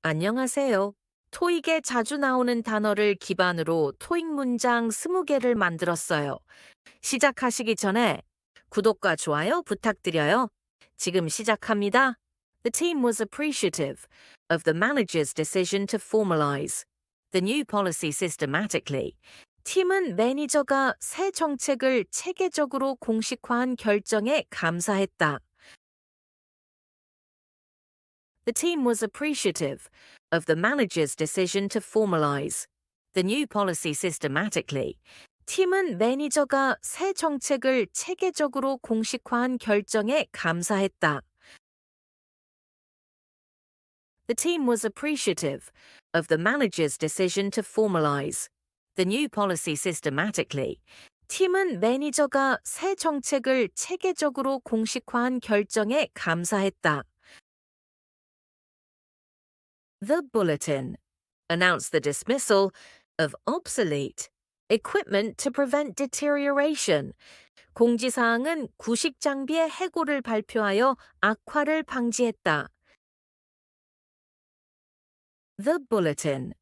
안녕하세요. 토익에 자주 나오는 단어를 기반으로 토익 문장 20개를 만들었어요. 시작하시기 전에 구독과 좋아요 부탁드려요. 지금 시작합니다. The team was appreciative of the manager's decision to formalize the new policy systematically. 팀은 매니저가 새 정책을 체계적으로 공식화한 결정에 감사했다. The team was appreciative of the manager's decision to formalize the new policy systematically. 팀은 매니저가 새 정책을 체계적으로 공식화한 결정에 감사했다. The team was appreciative of the manager's decision to formalize the new policy systematically. 팀은 매니저가 새 정책을 체계적으로 공식화한 결정에 감사했다. The bulletin announced the dismissal of obsolete equipment to prevent deterioration. 공지사항은 구식 장비의 해고를 발표하여 악화를 방지했다. The bulletin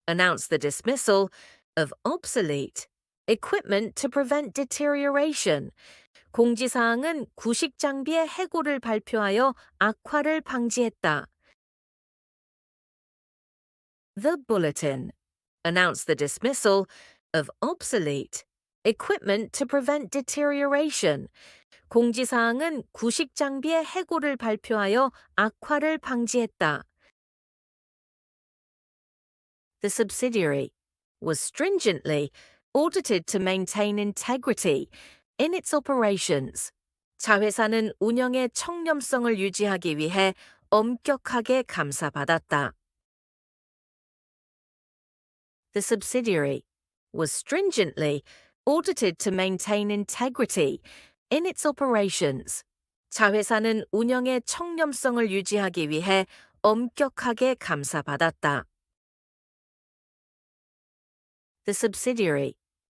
announced the dismissal of obsolete equipment to prevent deterioration. 공지사항은 구식 장비의 해고를 발표하여 악화를 방지했다. The bulletin announced the dismissal of obsolete equipment to prevent deterioration. 공지사항은 구식 장비의 해고를 발표하여 악화를 방지했다. The subsidiary was stringently audited to maintain integrity in its operations. 자회사는 운영의 청렴성을 유지하기 위해 엄격하게 감사받았다. The subsidiary was stringently audited to maintain integrity in its operations. 자회사는 운영의 청렴성을 유지하기 위해 엄격하게 감사받았다. The subsidiary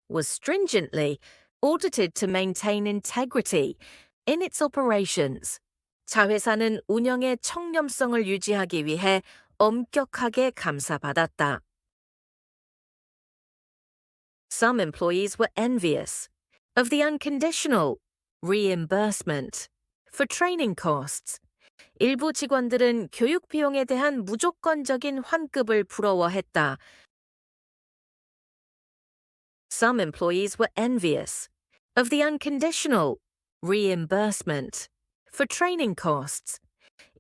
was stringently audited to maintain integrity in its operations. 자회사는 운영의 청렴성을 유지하기 위해 엄격하게 감사받았다. Some employees were envious of the unconditional reimbursement for training costs. 일부 직원들은 교육 비용에 대한 무조건적인 환급을 부러워했다. Some employees were envious of the unconditional reimbursement for training costs.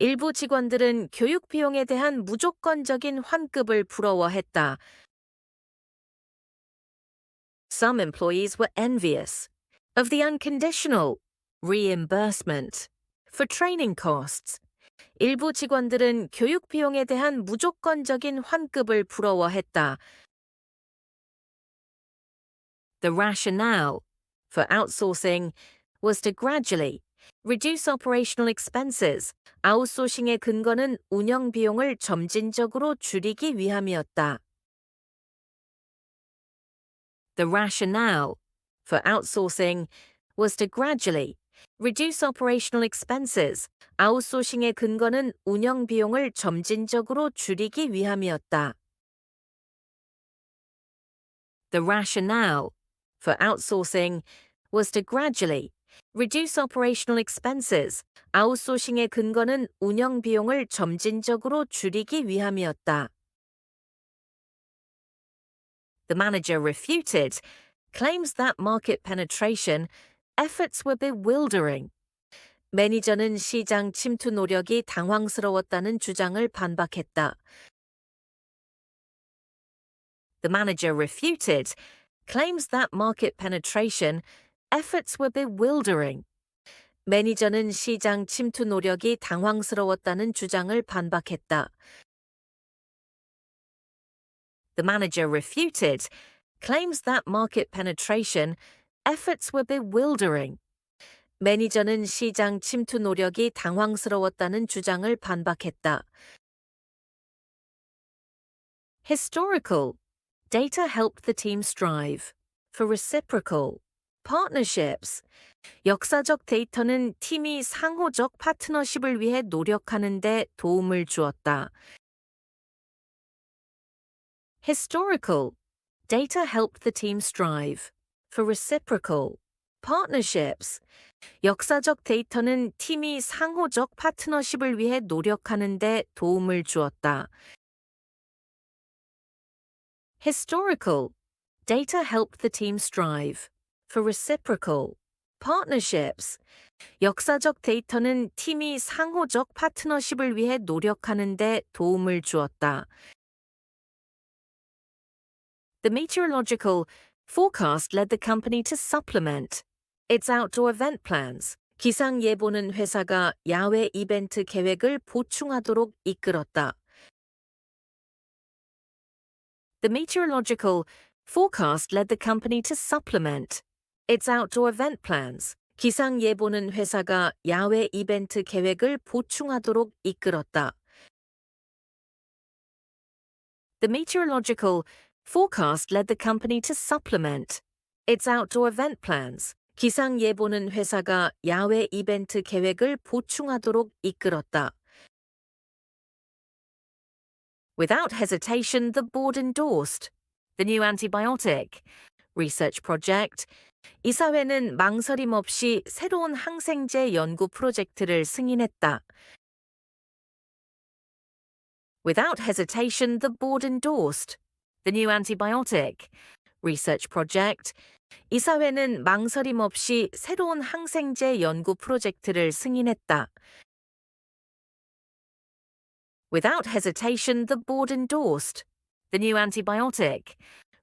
일부 직원들은 교육 비용에 대한 무조건적인 환급을 부러워했다. Some employees were envious of the unconditional reimbursement for training costs. 일부 직원들은 교육 비용에 대한 무조건적인 환급을 부러워했다. The rationale for outsourcing was to gradually reduce operational expenses. 아웃소싱의 근거는 운영 비용을 점진적으로 줄이기 위함이었다. The rationale for outsourcing was to gradually reduce operational expenses. 아웃소싱의 근거는 운영 비용을 점진적으로 줄이기 위함이었다. The rationale for outsourcing was to gradually reduce operational expenses. 아웃소싱의 근거는 운영 비용을 점진적으로 줄이기 위함이었다. The manager refuted claims that market penetration efforts were bewildering. 매니저는 시장 침투 노력이 당황스러웠다는 주장을 반박했다. The manager refuted claims that market penetration efforts were bewildering. 매니저는 시장 침투 노력이 당황스러웠다는 주장을 반박했다. The manager refuted claims that market penetration efforts were bewildering. 매니저는 시장 침투 노력이 당황스러웠다는 주장을 반박했다. Historical data helped the team strive for reciprocal partnerships. 역사적 데이터는 팀이 상호적 파트너십을 위해 노력하는 데 도움을 주었다. Historical. Data helped the team strive. For reciprocal. Partnerships. 역사적 데이터는 팀이 상호적 파트너십을 위해 노력하는 데 도움을 주었다. Historical. Data helped the team strive. For reciprocal. Partnerships. 역사적 데이터는 팀이 상호적 파트너십을 위해 노력하는 데 도움을 주었다. The meteorological forecast led the company to supplement its outdoor event plans. 기상 예보는 회사가 야외 이벤트 계획을 보충하도록 이끌었다. The meteorological forecast led the company to supplement its outdoor event plans. 기상 예보는 회사가 야외 이벤트 계획을 보충하도록 이끌었다. The meteorological forecast led the company to supplement its outdoor event plans. 기상 예보는 회사가 야외 이벤트 계획을 보충하도록 이끌었다. Without hesitation, the board endorsed the new antibiotic research project. 이사회는 망설임 없이 새로운 항생제 연구 프로젝트를 승인했다. Without hesitation, the board endorsed the new antibiotic research project. 이사회는 망설임 없이 새로운 항생제 연구 프로젝트를 승인했다. Without hesitation, the board endorsed the new antibiotic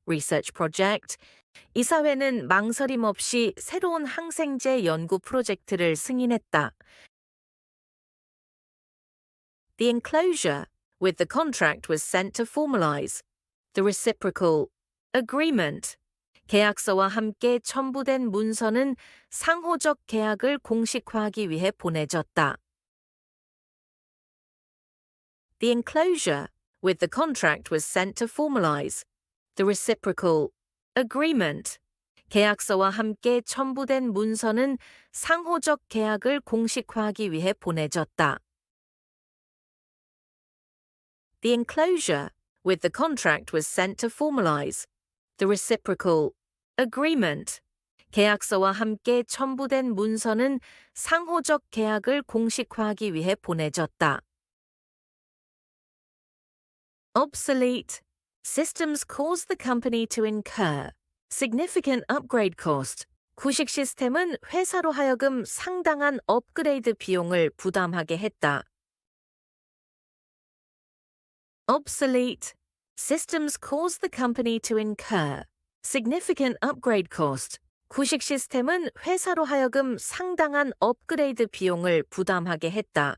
research project. 이사회는 망설임 없이 새로운 항생제 연구 프로젝트를 승인했다. The enclosure with the contract was sent to formalize the reciprocal agreement. 계약서와 함께 첨부된 문서는 상호적 계약을 공식화하기 위해 보내졌다. The enclosure with the contract was sent to formalize the reciprocal agreement. 계약서와 함께 첨부된 문서는 상호적 계약을 공식화하기 위해 보내졌다. The enclosure with the contract was sent to formalize the reciprocal agreement. 계약서와 함께 첨부된 문서는 상호적 계약을 공식화하기 위해 보내졌다. Obsolete. Systems caused the company to incur significant upgrade cost. 구식 시스템은 회사로 하여금 상당한 업그레이드 비용을 부담하게 했다. Obsolete. Systems caused the company to incur significant upgrade cost. 구식 시스템은 회사로 하여금 상당한 업그레이드 비용을 부담하게 했다.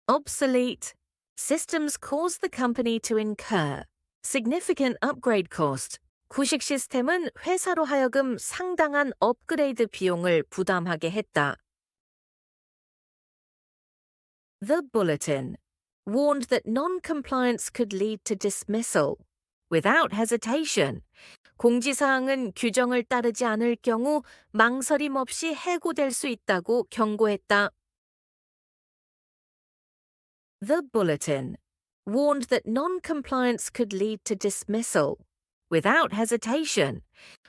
Obsolete. Systems caused the company to incur significant upgrade cost. 구식 시스템은 회사로 하여금 상당한 업그레이드 비용을 부담하게 했다. The bulletin warned that non-compliance could lead to dismissal without hesitation. 공지사항은 규정을 따르지 않을 경우 망설임 없이 해고될 수 있다고 경고했다. The bulletin warned that non-compliance could lead to dismissal without hesitation.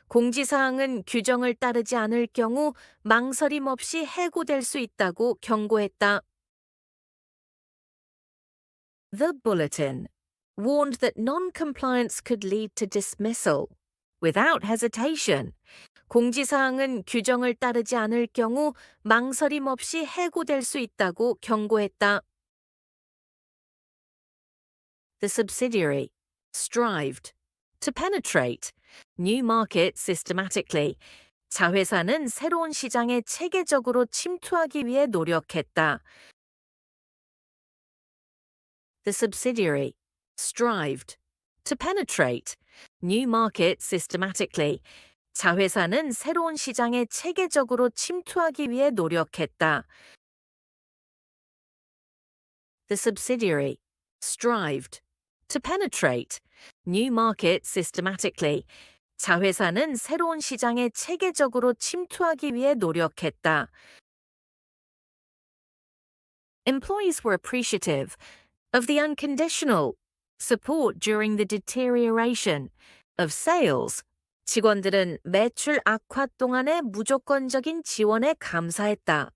공지사항은 규정을 따르지 않을 경우 망설임 없이 해고될 수 있다고 경고했다. The bulletin warned that non-compliance could lead to dismissal without hesitation. 공지사항은 규정을 따르지 않을 경우 망설임 없이 해고될 수 있다고 경고했다. The subsidiary strived to penetrate new markets systematically. 자회사는 새로운 시장에 체계적으로 침투하기 위해 노력했다. The subsidiary strived to penetrate new markets systematically. 자회사는 새로운 시장에 체계적으로 침투하기 위해 노력했다. The subsidiary strived to penetrate new markets systematically. 자회사는 새로운 시장에 체계적으로 침투하기 위해 노력했다. Employees were appreciative of the unconditional support during the deterioration of sales. 직원들은 매출 악화 동안의 무조건적인 지원에 감사했다.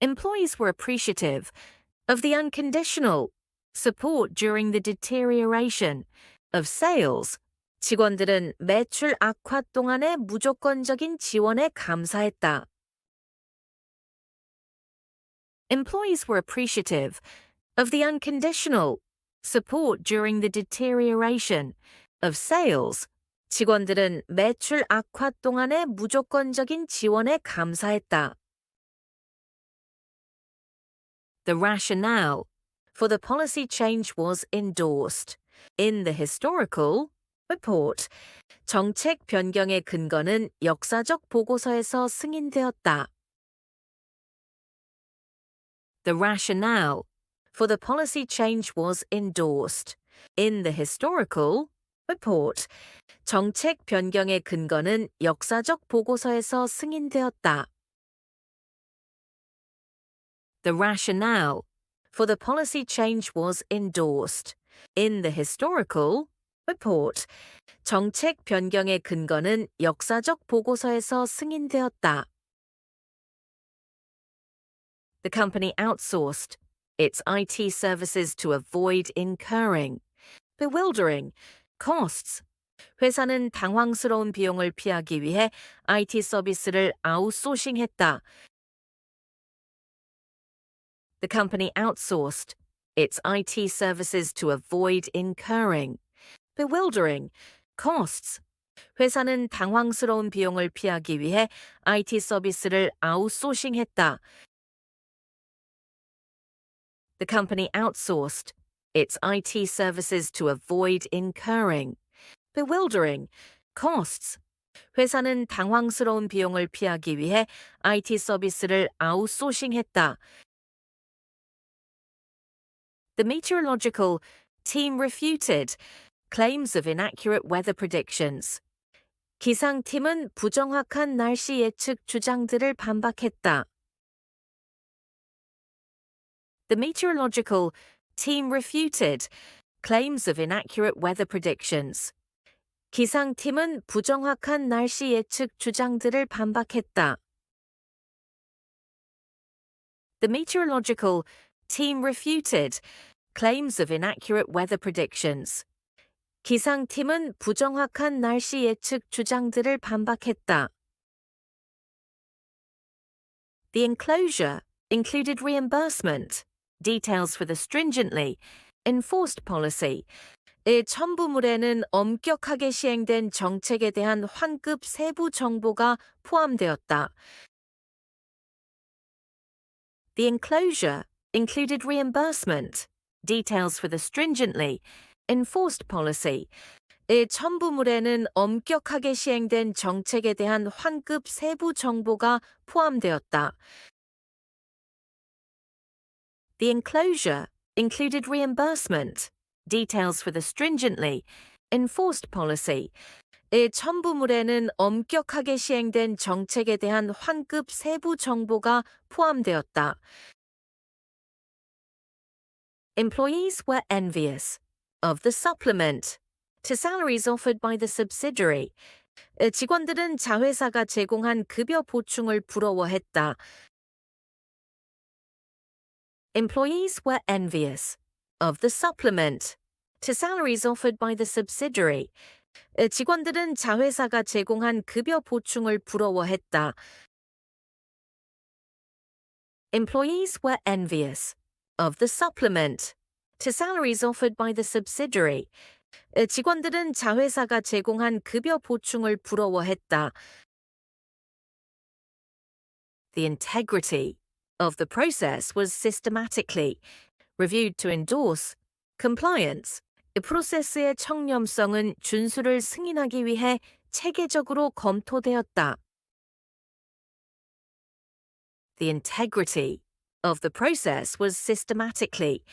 Employees were appreciative of the unconditional support during the deterioration of sales. 직원들은 매출 악화 동안의 무조건적인 지원에 감사했다. Employees were appreciative of the unconditional support during the deterioration of sales. 직원들은 매출 악화 동안의 무조건적인 지원에 감사했다. The rationale for the policy change was endorsed. In the historical report, 정책 변경의 근거는 역사적 보고서에서 승인되었다. The rationale for the policy change was endorsed. In the historical report, 정책 변경의 근거는 역사적 보고서에서 승인되었다. The rationale for the policy change was endorsed. In the historical report, 정책 변경의 근거는 역사적 보고서에서 승인되었다. The company outsourced its IT services to avoid incurring bewildering costs. 회사는 당황스러운 비용을 피하기 위해 IT 서비스를 아웃소싱했다. The company outsourced its IT services to avoid incurring bewildering costs. 회사는 당황스러운 비용을 피하기 위해 IT 서비스를 아웃소싱했다. The company outsourced its IT services to avoid incurring bewildering costs. 회사는 당황스러운 비용을 피하기 위해 IT 서비스를 아웃소싱했다. The meteorological team refuted claims of inaccurate weather predictions. 기상팀은 부정확한 날씨 예측 주장들을 반박했다. The meteorological team refuted claims of inaccurate weather predictions. 기상팀은 부정확한 날씨 예측 주장들을 반박했다. The meteorological team refuted claims of inaccurate weather predictions. 기상팀은 부정확한 날씨 예측 주장들을 반박했다. The enclosure included reimbursement, details for the stringently enforced policy. 의 첨부물에는 엄격하게 시행된 정책에 대한 환급 세부 정보가 포함되었다. The enclosure included reimbursement, details for the stringently enforced policy. 의 첨부물에는 엄격하게 시행된 정책에 대한 환급 세부 정보가 포함되었다. The enclosure included reimbursement, details for the stringently enforced policy. 의 첨부물에는 엄격하게 시행된 정책에 대한 환급 세부 정보가 포함되었다. Employees were envious of the supplement to salaries offered by the subsidiary. 직원들은 자회사가 제공한 급여 보충을 부러워했다. Employees were envious of the supplement to salaries offered by the subsidiary. 직원들은 자회사가 제공한 급여 보충을 부러워했다. Employees were envious of the supplement to salaries offered by the subsidiary. 직원들은 자회사가 제공한 급여 보충을 부러워했다. The integrity of the process was systematically reviewed to endorse compliance. 프로세스의 청렴성은 준수를 승인하기 위해 체계적으로 검토되었다. The integrity of the process was systematically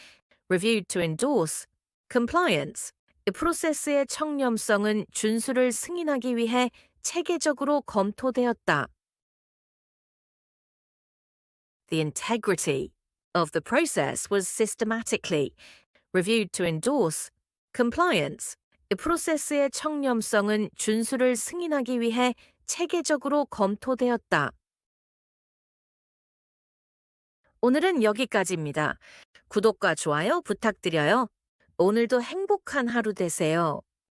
reviewed to endorse compliance. 프로세스의 청렴성은 준수를 승인하기 위해 체계적으로 검토되었다. The integrity of the process was systematically reviewed to endorse compliance. 이 프로세스의 청렴성은 준수를 승인하기 위해 체계적으로 검토되었다. 오늘은 여기까지입니다. 구독과 좋아요 부탁드려요. 오늘도 행복한 하루 되세요.